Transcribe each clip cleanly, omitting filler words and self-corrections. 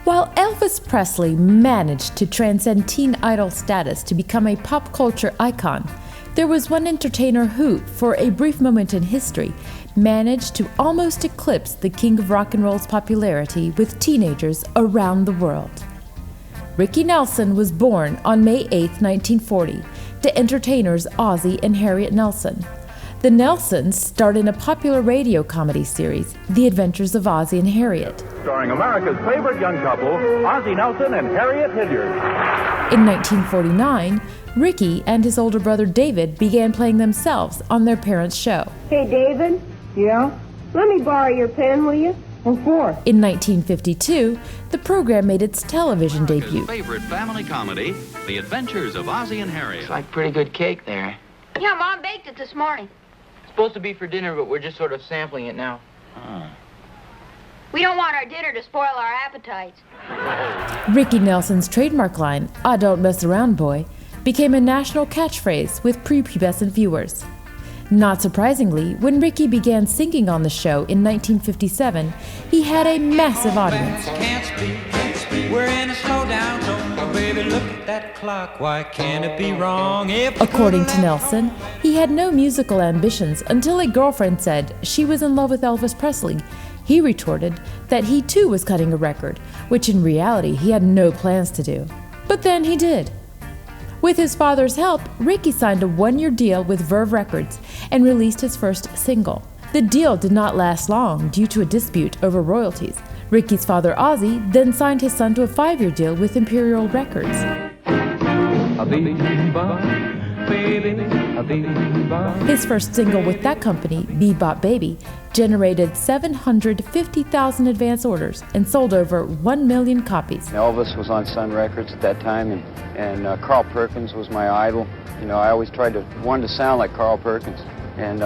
While Elvis Presley managed to transcend teen idol status to become a pop culture icon, there was one entertainer who, for a brief moment in history, managed to almost eclipse the king of rock and roll's popularity with teenagers around the world. Ricky Nelson was born on May 8, 1940, to entertainers Ozzie and Harriet Nelson. The Nelsons starred in a popular radio comedy series, The Adventures of Ozzie and Harriet. Starring America's favorite young couple, Ozzie Nelson and Harriet Hilliard. In 1949, Ricky and his older brother David began playing themselves on their parents' show. Hey, David? Yeah? Let me borrow your pen, will you? What for? In 1952, the program made its television debut. Favorite family comedy, The Adventures of Ozzie and Harriet. It's like pretty good cake there. Yeah, Mom baked it this morning. It's supposed to be for dinner, but we're just sort of sampling it now. We don't want our dinner to spoil our appetites. Ricky Nelson's trademark line, "I don't mess around, boy," became a national catchphrase with prepubescent viewers. Not surprisingly, when Ricky began singing on the show in 1957, he had a massive audience. We're in a slowdown zone, baby, look at that clock. Why can't it be wrong? According to Nelson, he had no musical ambitions until a girlfriend said she was in love with Elvis Presley. He retorted that he too was cutting a record, which in reality he had no plans to do. But then he did. With his father's help, Ricky signed a one-year deal with Verve Records and released his first single. The deal did not last long due to a dispute over royalties. Ricky's father, Ozzie, then signed his son to a 5-year deal with Imperial Records. His first single with that company, Bebop Baby, generated 750,000 advance orders and sold over 1 million copies. Elvis was on Sun Records at that time, and Carl Perkins was my idol. You know, I always wanted to sound like Carl Perkins, and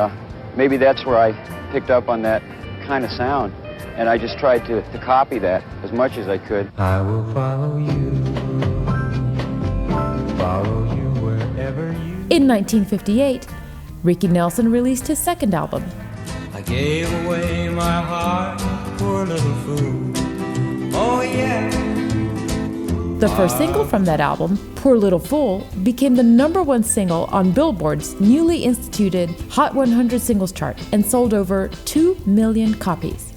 maybe that's where I picked up on that kind of sound, and I just tried to copy that as much as I could. I will follow you wherever you... In 1958, Ricky Nelson released his second album. I gave away my heart for a little fool. Oh yeah. The first single from that album, Poor Little Fool, became the #1 single on Billboard's newly instituted Hot 100 Singles Chart and sold over 2 million copies.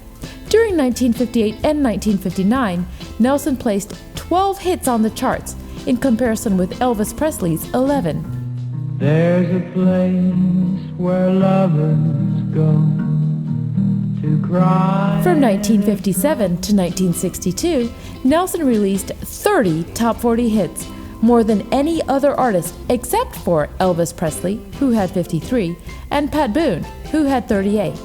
During 1958 and 1959, Nelson placed 12 hits on the charts in comparison with Elvis Presley's 11. There's a place where lovers go to cry. From 1957 to 1962, Nelson released 30 top 40 hits, more than any other artist except for Elvis Presley, who had 53, and Pat Boone, who had 38.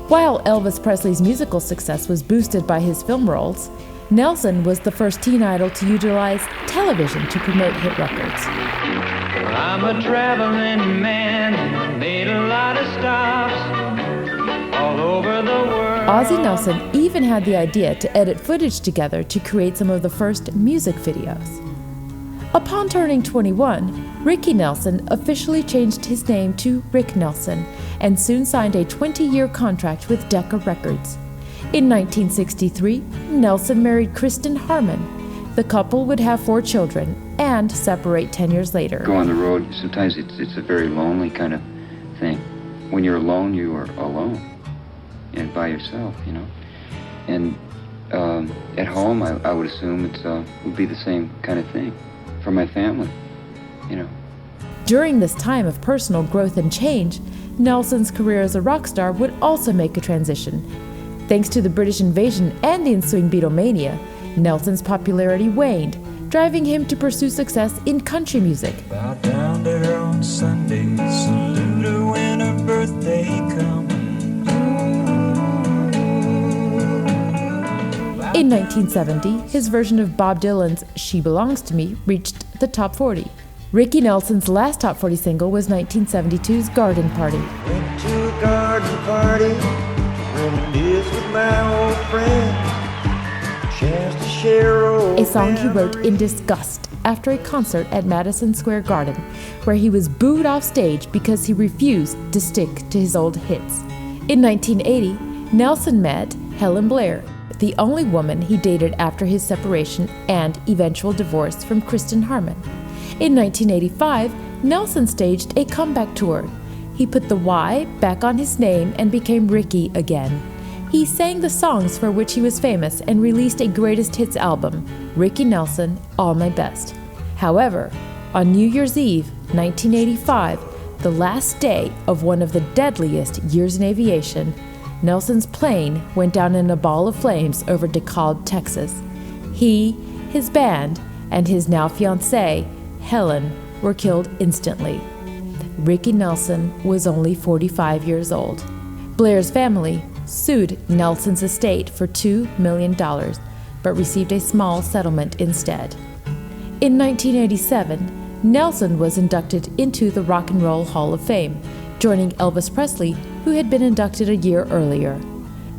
While Elvis Presley's musical success was boosted by his film roles, Nelson was the first teen idol to utilize television to promote hit records. I'm a traveling man, made a lot of stops all over the world. Ozzie Nelson even had the idea to edit footage together to create some of the first music videos. Upon turning 21, Ricky Nelson officially changed his name to Rick Nelson and soon signed a 20-year contract with Decca Records. In 1963, Nelson married Kristen Harmon. The couple would have 4 children and separate 10 years later. Go on the road, sometimes it's a very lonely kind of thing. When you're alone, you are alone and by yourself, you know. And at home, I would assume it would be the same kind of thing for my family, you know. During this time of personal growth and change, Nelson's career as a rock star would also make a transition. Thanks to the British invasion and the ensuing Beatlemania, Nelson's popularity waned, driving him to pursue success in country music. Bow down to her on Sunday, salute her when her birthday comes. In 1970, his version of Bob Dylan's She Belongs to Me reached the top 40. Ricky Nelson's last top 40 single was 1972's Garden Party. Went to a garden party, reminisced with my old friend. A song he wrote in disgust after a concert at Madison Square Garden, where he was booed off stage because he refused to stick to his old hits. In 1980, Nelson met Helen Blair, the only woman he dated after his separation and eventual divorce from Kristen Harmon. In 1985, Nelson staged a comeback tour. He put the Y back on his name and became Ricky again. He sang the songs for which he was famous and released a greatest hits album, Ricky Nelson, All My Best. However, on New Year's Eve, 1985, the last day of one of the deadliest years in aviation, Nelson's plane went down in a ball of flames over DeKalb, Texas. He, his band, and his now fiancée, Helen, were killed instantly. Ricky Nelson was only 45 years old. Blair's family sued Nelson's estate for $2 million, but received a small settlement instead. In 1987, Nelson was inducted into the Rock and Roll Hall of Fame, joining Elvis Presley, who had been inducted a year earlier.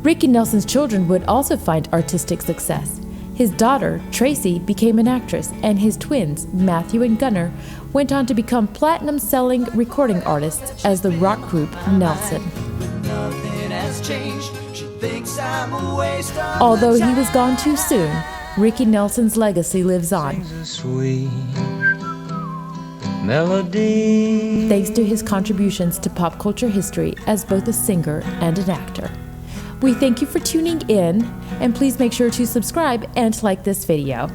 Ricky Nelson's children would also find artistic success. His daughter, Tracy, became an actress, and his twins, Matthew and Gunnar, went on to become platinum-selling recording artists as the rock group Nelson. Although he was gone too soon, Ricky Nelson's legacy lives on. Melody. Thanks to his contributions to pop culture history as both a singer and an actor. We thank you for tuning in, and please make sure to subscribe and like this video.